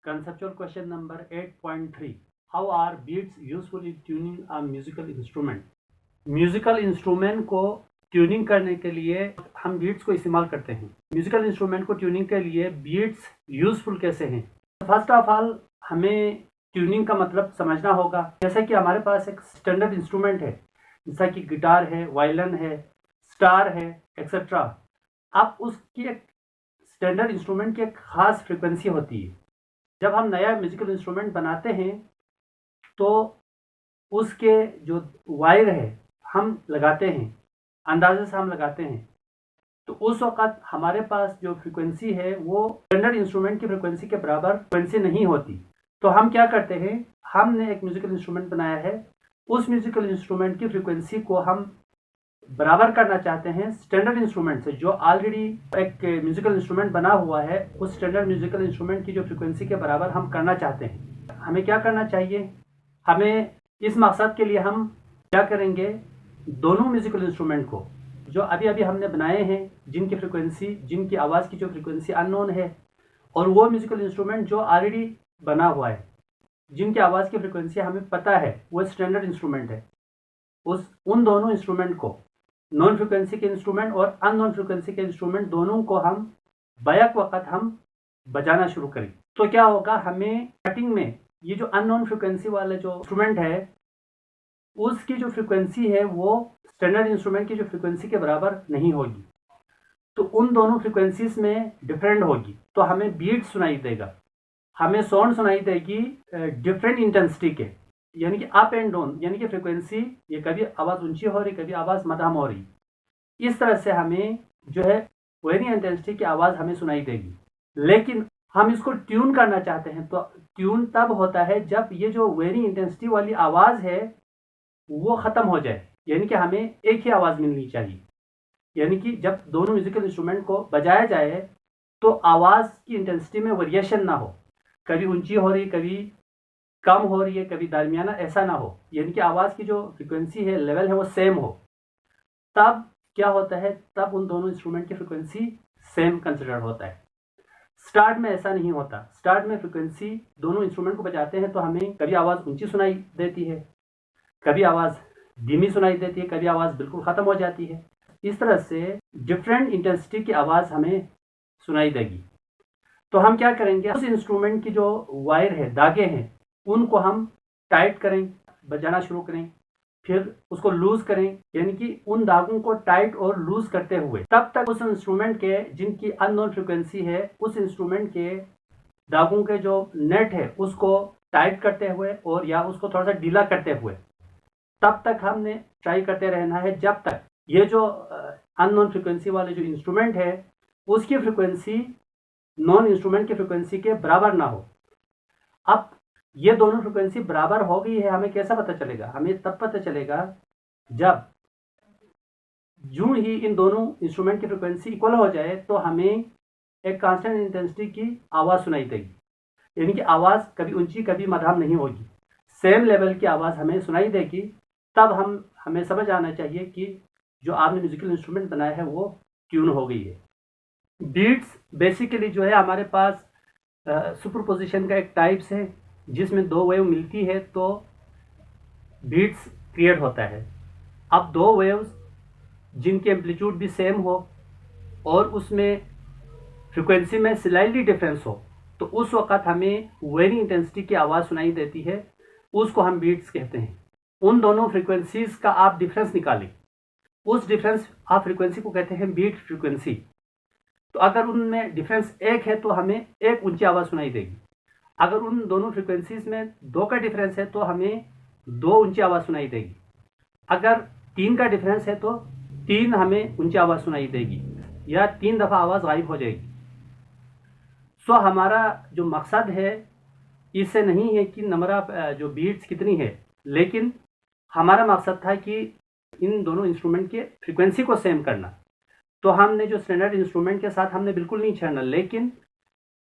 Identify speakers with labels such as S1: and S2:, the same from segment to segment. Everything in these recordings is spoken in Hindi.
S1: Conceptual question number 8.3. How are beats useful in tuning a musical instrument? Musical instrument को ट्यूनिंग करने के लिए हम बीट्स को इस्तेमाल करते हैं। म्यूजिकल इंस्ट्रूमेंट को ट्यूनिंग के लिए बीट्स यूजफुल कैसे हैं? फर्स्ट ऑफ ऑल हमें ट्यूनिंग का मतलब समझना होगा। जैसे कि हमारे पास एक स्टैंडर्ड इंस्ट्रूमेंट है, जैसा कि गिटार है, वायलिन है, स्टार है, एक्सेट्रा। अब उसकी एक स्टैंडर्ड इंस्ट्रूमेंट की एक खास फ्रिक्वेंसी होती है। जब हम नया म्यूजिकल इंस्ट्रूमेंट बनाते हैं तो उसके जो वायर है हम लगाते हैं, अंदाजे से हम लगाते हैं, तो उस वक़्त हमारे पास जो फ्रिक्वेंसी है वो स्टैंडर्ड इंस्ट्रूमेंट की फ्रिक्वेंसी के बराबर फ्रिक्वेंसी नहीं होती। तो हम क्या करते हैं, हमने एक म्यूजिकल इंस्ट्रूमेंट बनाया है, उस म्यूजिकल इंस्ट्रूमेंट की फ्रिक्वेंसी को हम बराबर करना चाहते हैं स्टैंडर्ड इंस्ट्रूमेंट से। जो ऑलरेडी एक म्यूजिकल इंस्ट्रूमेंट बना हुआ है, उस स्टैंडर्ड म्यूजिकल इंस्ट्रूमेंट की जो फ्रिक्वेंसी के बराबर हम करना चाहते हैं। हमें क्या करना चाहिए, हमें इस मकसद के लिए हम क्या करेंगे, दोनों म्यूजिकल इंस्ट्रूमेंट को जो अभी अभी हमने बनाए हैं, जिनकी फ्रिक्वेंसी, जिनकी आवाज़ की जो फ्रिक्वेंसी अननोन है, और वो म्यूजिकल इंस्ट्रूमेंट जो ऑलरेडी बना हुआ है, जिनकी आवाज़ की फ्रिक्वेंसी हमें पता है वो स्टैंडर्ड इंस्ट्रूमेंट है, उन दोनों इंस्ट्रूमेंट को, नॉन फ्रिक्वेंसी के इंस्ट्रूमेंट और अननोन फ्रिक्वेंसी के इंस्ट्रूमेंट दोनों को हम बैक वक़्त हम बजाना शुरू करें। तो क्या होगा, हमें स्टार्टिंग में ये जो अननोन फ्रिक्वेंसी वाले जो इंस्ट्रूमेंट है उसकी जो फ्रिक्वेंसी है वो स्टैंडर्ड इंस्ट्रूमेंट की जो फ्रिक्वेंसी के बराबर नहीं होगी, तो उन दोनों फ्रिक्वेंसीज में डिफरेंट होगी। तो हमें बीट सुनाई देगा, हमें साउंड सुनाई देगी डिफरेंट इंटेंसिटी के, यानी कि अप एंड डाउन, यानी कि फ्रिक्वेंसी, ये कभी आवाज़ ऊंची हो रही, कभी आवाज़ मध्यम हो रही। इस तरह से हमें जो है वेरिंग इंटेंसिटी की आवाज़ हमें सुनाई देगी। लेकिन हम इसको ट्यून करना चाहते हैं, तो ट्यून तब होता है जब ये जो वेरिंग इंटेंसिटी वाली आवाज़ है वो ख़त्म हो जाए, यानी कि हमें एक ही आवाज़ मिलनी चाहिए। यानी कि जब दोनों म्यूजिकल इंस्ट्रूमेंट को बजाया जाए तो आवाज़ की इंटेंसिटी में वेरिएशन ना हो, कभी ऊंची हो रही, कभी कम हो रही है, कभी दरमियाना, ऐसा ना हो। यानी कि आवाज़ की जो फ्रिक्वेंसी है, लेवल है, वो सेम हो। तब क्या होता है, तब उन दोनों इंस्ट्रूमेंट की फ्रिक्वेंसी सेम कंसिडर होता है। स्टार्ट में ऐसा नहीं होता। स्टार्ट में फ्रिक्वेंसी दोनों इंस्ट्रूमेंट को बजाते हैं तो हमें कभी आवाज़ ऊंची सुनाई देती है, कभी आवाज़ धीमी सुनाई देती है, कभी आवाज़ बिल्कुल ख़त्म हो जाती है। इस तरह से डिफरेंट इंटेंसिटी की आवाज़ हमें सुनाई देगी। तो हम क्या करेंगे, उस इंस्ट्रूमेंट की जो वायर है, धागे हैं, उनको हम टाइट करें, बजाना शुरू करें, फिर उसको लूज करें, यानी कि उन धागों को टाइट और लूज करते हुए तब तक उस इंस्ट्रूमेंट के जिनकी अननोन फ्रिक्वेंसी है, उस इंस्ट्रूमेंट के धागों के जो नेट है उसको टाइट करते हुए और या उसको थोड़ा सा ढीला करते हुए तब तक हमने ट्राई करते रहना है, जब तक ये जो अननोन फ्रिक्वेंसी वाले जो इंस्ट्रूमेंट है उसकी फ्रिक्वेंसी नॉन इंस्ट्रूमेंट की फ्रिक्वेंसी के बराबर ना हो। अब ये दोनों फ्रिक्वेंसी बराबर हो गई है, हमें कैसा पता चलेगा, हमें तब पता चलेगा जब यूं ही इन दोनों इंस्ट्रूमेंट की फ्रिक्वेंसी इक्वल हो जाए तो हमें एक कांस्टेंट इंटेंसिटी की आवाज़ सुनाई देगी। यानी कि आवाज़ कभी ऊंची कभी मध्यम नहीं होगी, सेम लेवल की आवाज़ हमें सुनाई देगी। तब हमें समझ आना चाहिए कि जो आपने म्यूजिकल इंस्ट्रूमेंट बनाया है वो ट्यून हो गई है। बीट्स बेसिकली जो है हमारे पास सुपरपोजिशन का एक टाइप्स है, जिसमें दो वेव मिलती है तो बीट्स क्रिएट होता है। अब दो वेव्स जिनके एम्पलीट्यूड भी सेम हो और उसमें फ्रिक्वेंसी में स्लाइटली डिफरेंस हो, तो उस वक़्त हमें वेरिंग इंटेंसिटी की आवाज़ सुनाई देती है, उसको हम बीट्स कहते हैं। उन दोनों फ्रिक्वेंसीज का आप डिफरेंस निकालें, उस डिफरेंस आप फ्रिक्वेंसी को कहते हैं बीट फ्रिक्वेंसी। तो अगर उनमें डिफरेंस एक है तो हमें एक ऊंची आवाज़ सुनाई देगी। अगर उन दोनों फ्रिक्वेंसीज में दो का डिफरेंस है तो हमें दो ऊंची आवाज़ सुनाई देगी। अगर तीन का डिफरेंस है तो तीन हमें ऊंची आवाज़ सुनाई देगी, या तीन दफ़ा आवाज़ गायब हो जाएगी। सो हमारा जो मकसद है इससे नहीं है कि नंबर ऑफ जो बीट्स कितनी है, लेकिन हमारा मकसद था कि इन दोनों इंस्ट्रूमेंट के फ्रिक्वेंसी को सेम करना। तो हमने जो स्टैंडर्ड इंस्ट्रूमेंट के साथ हमने बिल्कुल नहीं छेड़ना, लेकिन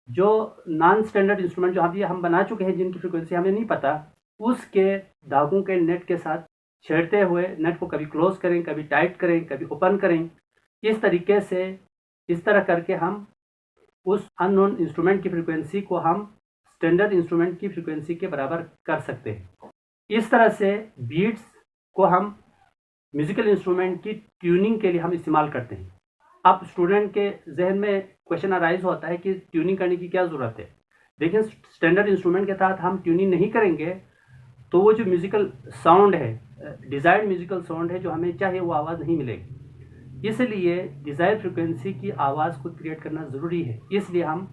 S1: जो नॉन स्टैंडर्ड इंस्ट्रूमेंट जो अभी हम बना चुके हैं, जिनकी फ्रिक्वेंसी हमें नहीं पता, उसके धागों के नेट के साथ छेड़ते हुए नेट को कभी क्लोज करें, कभी टाइट करें, कभी ओपन करें। इस तरीके से, इस तरह करके हम उस अननोन इंस्ट्रूमेंट की फ्रिक्वेंसी को हम स्टैंडर्ड इंस्ट्रूमेंट की फ्रीक्वेंसी के बराबर कर सकते हैं। इस तरह से बीट्स को हम म्यूजिकल इंस्ट्रूमेंट की ट्यूनिंग के लिए हम इस्तेमाल करते हैं। अब स्टूडेंट के जहन में क्वेश्चन अराइज होता है कि ट्यूनिंग करने की क्या ज़रूरत है। देखिए, स्टैंडर्ड इंस्ट्रूमेंट के साथ हम ट्यूनिंग नहीं करेंगे तो वो जो म्यूजिकल साउंड है, डिज़ायर्ड म्यूजिकल साउंड है, जो हमें चाहिए वो आवाज़ नहीं मिलेगी। इसलिए डिज़ायर्ड फ्रिक्वेंसी की आवाज़ को क्रिएट करना ज़रूरी है, इसलिए हम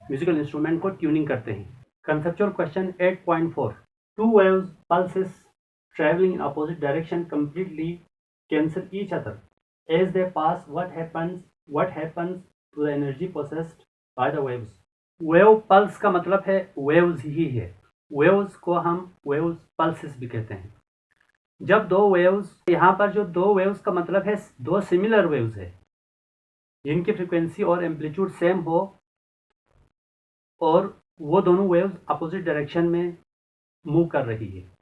S1: म्यूजिकल इंस्ट्रूमेंट को ट्यूनिंग करते हैं। Conceptual question 8.4 two waves pulses traveling in opposite direction completely cancel each other as they pass. What happens to the energy possessed by the waves? Wave pulse का मतलब है वेव्स ही है। वेव्स को हम वेव्स पल्सेस भी कहते हैं। जब दो वेव्स, यहाँ पर जो दो वेव्स का मतलब है दो सिमिलर वेव्स है जिनकी फ्रीक्वेंसी और एम्पलीट्यूड सेम हो और वो दोनों वेव्स अपोजिट डायरेक्शन में मूव कर रही है।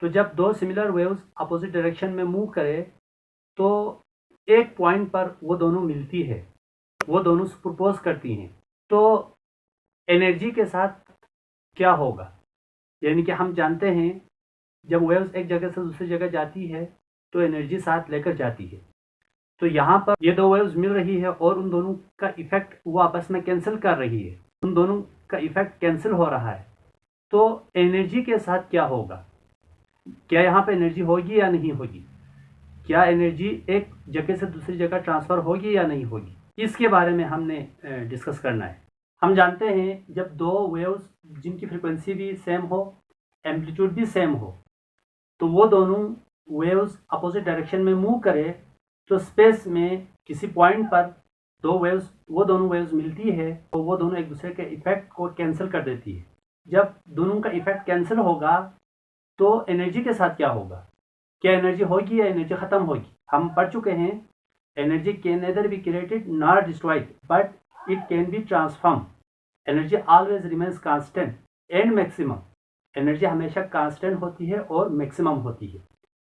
S1: तो जब दो सिमिलर वेव्स अपोजिट डायरेक्शन में मूव करे तो एक पॉइंट पर वो दोनों मिलती है, वो दोनों सुपरपोज करती हैं। तो एनर्जी के साथ क्या होगा, यानी कि हम जानते हैं जब वेव्स एक जगह से दूसरी जगह जाती है तो एनर्जी साथ लेकर जाती है। तो यहाँ पर ये दो वेव्स मिल रही है और उन दोनों का इफेक्ट वो आपस में कैंसिल कर रही है, उन दोनों का इफेक्ट कैंसिल हो रहा है। तो एनर्जी के साथ क्या होगा, क्या यहाँ पे एनर्जी होगी या नहीं होगी, क्या एनर्जी एक जगह से दूसरी जगह ट्रांसफ़र होगी या नहीं होगी, इसके बारे में हमने डिस्कस करना है। हम जानते हैं जब दो वेव्स जिनकी फ्रीक्वेंसी भी सेम हो, एम्पलीट्यूड भी सेम हो, तो वो दोनों वेव्स अपोजिट डायरेक्शन में मूव करे तो स्पेस में किसी पॉइंट पर वो दोनों वेव्स मिलती है तो वो दोनों एक दूसरे के इफेक्ट को कैंसिल कर देती है। जब दोनों का इफेक्ट कैंसिल होगा तो एनर्जी के साथ क्या होगा, क्या एनर्जी होगी या एनर्जी ख़त्म होगी। हम पढ़ चुके हैं energy can nether be created nor destroyed but it can be transform. Energy always remains constant and maximum. Energy हमेशा कांस्टेंट होती है और मैक्सिमम होती है।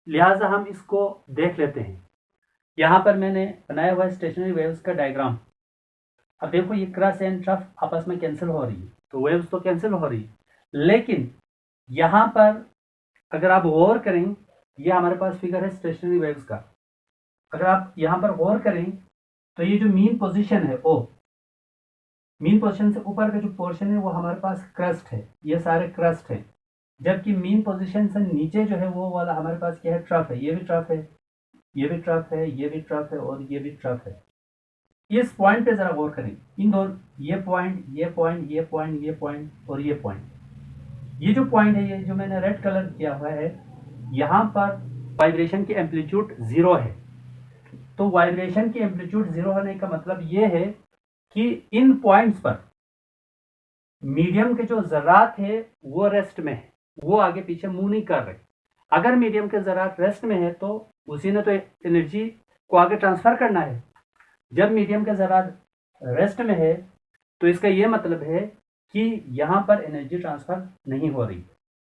S1: लिहाजा हम इसको देख लेते हैं। यहाँ पर मैंने बनाया हुआ है स्टेशनरी वेव्स का डायग्राम। अब देखो, ये क्रस एंड ट्रफ आपस में कैंसिल हो रही है, तो वेव्स तो कैंसिल हो रही है, लेकिन यहाँ पर अगर आप गौर करें, ये हमारे पास फिगर है स्टेशनरी वेव्स का। अगर आप यहाँ पर गौर करें तो ये जो मीन पोजीशन है, ओ मीन पोजीशन से ऊपर का जो पोर्शन है वो हमारे पास क्रस्ट है, ये सारे क्रस्ट है। जबकि मीन पोजीशन से नीचे जो है वो वाला हमारे पास क्या है, ट्रफ है। ये भी ट्रफ है, ये भी ट्रफ है, ये भी ट्रफ है और ये भी ट्रफ है। इस पॉइंट पे जरा गौर करें, इन दोनों, ये पॉइंट, ये पॉइंट, ये पॉइंट, ये पॉइंट और ये पॉइंट, ये जो पॉइंट है, ये जो मैंने रेड कलर किया हुआ है, यहाँ पर वाइब्रेशन की एम्पलीट्यूड 0 है। तो वाइब्रेशन की एम्पलीट्यूड 0 होने का मतलब ये है कि इन पॉइंट्स पर मीडियम के जो ज़रात है वो रेस्ट में है, वो आगे पीछे मूव नहीं कर रहे। अगर मीडियम के ज़रात रेस्ट में है तो उसी ने तो एनर्जी को आगे ट्रांसफ़र करना है। जब मीडियम के ज़रात रेस्ट में है तो इसका ये मतलब है कि यहाँ पर एनर्जी ट्रांसफ़र नहीं हो रही।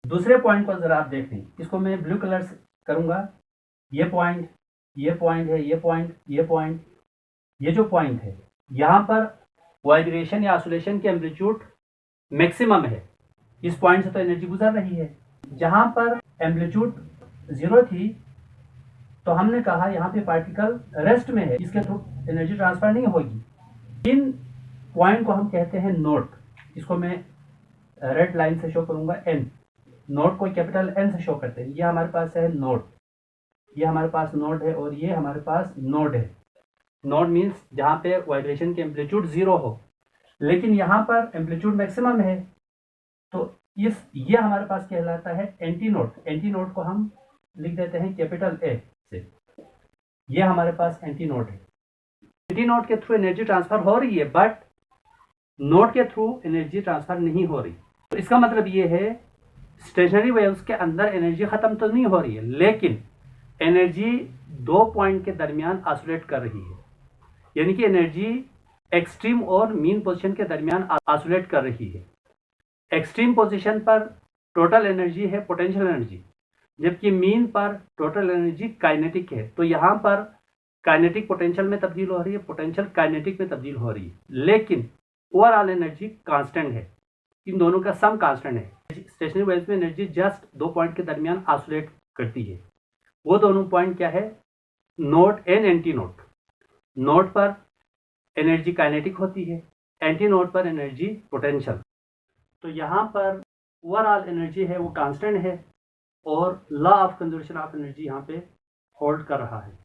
S1: दूसरे पॉइंट को ज़रा आप देख लें, इसको मैं ब्लू कलर से करूँगा। ये पॉइंट, ये पॉइंट है, ये पॉइंट, ये पॉइंट, ये जो पॉइंट है, यहाँ पर वाइब्रेशन या ऑसिलेशन की एम्पलीट्यूड मैक्सिमम है। इस पॉइंट से तो एनर्जी गुजर रही है। जहाँ पर एम्पलीट्यूड 0 थी तो हमने कहा यहाँ पे पार्टिकल रेस्ट में है, इसके थ्रू एनर्जी ट्रांसफ़र नहीं होगी। इन पॉइंट को हम कहते हैं नोड। इसको मैं रेड लाइन से शो करूँगा, एन। नोड को कैपिटल एन से शो करते हैं। ये हमारे पास है नोड, ये हमारे पास नोड है और ये हमारे पास नोड है। नोड मीन्स जहाँ पे वाइब्रेशन की एम्पलीट्यूड 0 हो, लेकिन यहाँ पर एम्पलीट्यूड मैक्सिमम है, तो ये हमारे पास कहलाता है एंटी नोड। एंटी नोड को हम लिख देते हैं कैपिटल ए से। ये हमारे पास एंटी नोड है। एंटी नोड के थ्रू एनर्जी ट्रांसफर हो रही है, बट नोड के थ्रू एनर्जी ट्रांसफर नहीं हो रही। तो इसका मतलब ये है स्टेशनरी वेव्स के अंदर एनर्जी खत्म तो नहीं हो रही है, लेकिन एनर्जी 2 पॉइंट के दरमियान ऑसिलेट कर रही है। यानी कि एनर्जी एक्सट्रीम और मीन पोजीशन के दरमियान ऑसिलेट कर रही है। एक्सट्रीम पोजीशन पर टोटल एनर्जी है पोटेंशियल एनर्जी, जबकि मीन पर टोटल एनर्जी काइनेटिक है। तो यहाँ पर काइनेटिक पोटेंशियल में तब्दील हो रही है, पोटेंशियल काइनेटिक में तब्दील हो रही है, लेकिन ओवरऑल एनर्जी कांस्टेंट है। इन दोनों का सम कांस्टेंट है। स्टेशनरी वाइज में एनर्जी जस्ट 2 पॉइंट के दरमियान ऑसिलेट करती है। वो दोनों पॉइंट क्या है, node and anti node. Node पर एनर्जी काइनेटिक होती है, एंटी नोड पर एनर्जी पोटेंशियल। तो यहाँ पर ओवरऑल एनर्जी है वो कांस्टेंट है और law of conservation of energy यहाँ पे होल्ड कर रहा है।